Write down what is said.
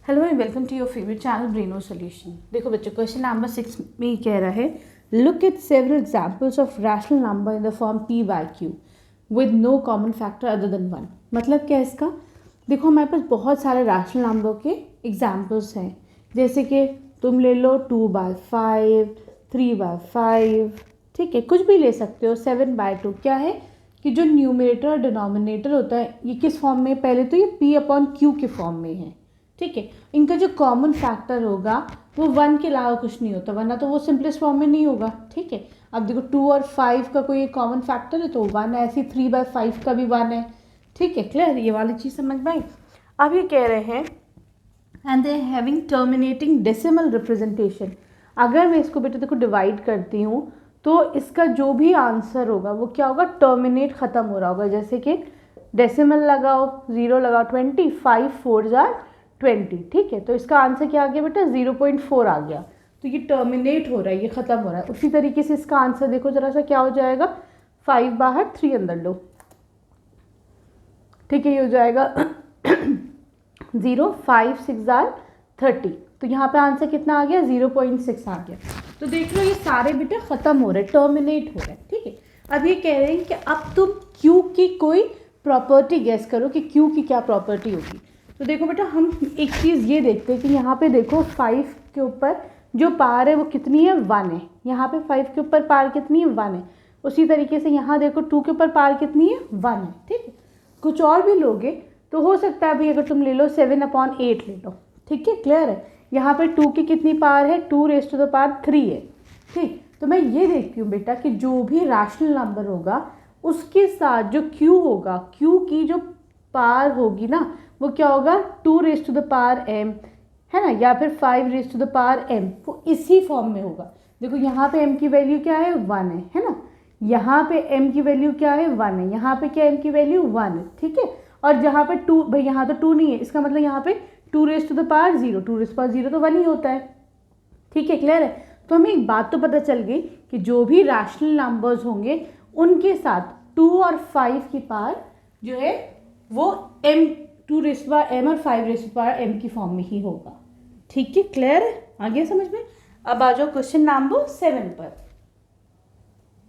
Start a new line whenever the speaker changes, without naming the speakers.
Hello and welcome to your favourite channel braino solution. देखो बच्चों, question number 6 में ये कह रहा है look at several examples of rational number in the form p by q with no common factor other than 1। मतलब क्या है इसका? देखो हमारे पास बहुत सारे रैशनल नंबर के एग्जांपल्स हैं, जैसे कि तुम ले लो 2/5, 3/5, ठीक है, कुछ भी ले सकते हो। 7/2 क्या है कि जो न्यूमरेटर और डिनोमिनेटर होता है ये किस फॉर्म में? पहले तो ये p/q के फॉर्म में है, ठीक है। इनका जो कॉमन फैक्टर होगा वो 1 के अलावा कुछ नहीं होता, वरना तो वो सिंपलेस्ट फॉर्म में नहीं होगा, ठीक है। अब देखो 2 और 5 का कोई एक कॉमन फैक्टर है तो 1 है, ऐसे 3/5 का भी 1 है, ठीक है। क्लियर? ये वाली चीज़ समझ में आई। अब ये कह रहे हैं and they having terminating decimal representation. अगर मैं इसको बेटा देखो डिवाइड करती हूँ तो इसका जो भी आंसर होगा वो क्या होगा? टर्मिनेट ख़त्म हो रहा होगा। जैसे कि डेसिमल लगाओ, 0 लगाओ, 20, 5 4 जार 20, ठीक है। तो इसका आंसर क्या आ गया बेटा? 0.4 आ गया। तो ये टर्मिनेट हो रहा है, ये ख़त्म हो रहा है। उसी तरीके से इसका आंसर देखो जरा सा क्या हो जाएगा? 5 बाहर 3 अंदर लो, ठीक है, ये हो जाएगा 0, 5 6 जार 30। तो यहाँ पे आंसर कितना आ गया? 0.6 आ गया। तो देख लो ये सारे बेटा ख़त्म हो रहे हैं, टर्मिनेट हो रहे हैं, ठीक है। अब ये कह रहे हैं कि अब तुम Q की कोई प्रॉपर्टी गेस करो कि Q की क्या प्रॉपर्टी होगी। तो देखो बेटा हम एक चीज़ ये देखते हैं कि यहाँ पे देखो 5 के ऊपर जो पार है वो कितनी है? 1 है। यहाँ पे 5 के ऊपर पार कितनी है? 1 है। उसी तरीके से यहाँ देखो 2 के ऊपर पार कितनी है? 1 है, ठीक है। कुछ और भी लोगे तो हो सकता है अभी अगर तुम ले लो 7/8 ले लो, ठीक है। क्लियर है? यहाँ पर 2 की कितनी पार है? 2⁻³ है, ठीक। तो मैं ये देखती हूँ बेटा कि जो भी रैशनल नंबर होगा उसके साथ जो Q होगा, Q की जो पार होगी ना वो क्या होगा? 2⁻m है ना, या फिर 5⁻m, वो इसी फॉर्म में होगा। देखो यहाँ पे m की वैल्यू क्या है? 1 है ना। यहाँ पे m की वैल्यू क्या है? 1 है। यहाँ पे क्या m की वैल्यू? 1 है, ठीक है। और जहाँ पे 2, भाई यहाँ तो 2 नहीं है, इसका मतलब यहाँ पे 2⁻0, 2⁻0 तो 1 ही होता है, ठीक है। क्लियर है? तो हमें एक बात तो पता चल गई कि जो भी रैशनल नंबर्स होंगे उनके साथ 2 और 5 की पार जो है वो m 2m और 5m की फॉर्म में ही होगा, ठीक है। क्लियर है? आ गया समझ में? अब आ जाओ क्वेश्चन नंबर 7 पर।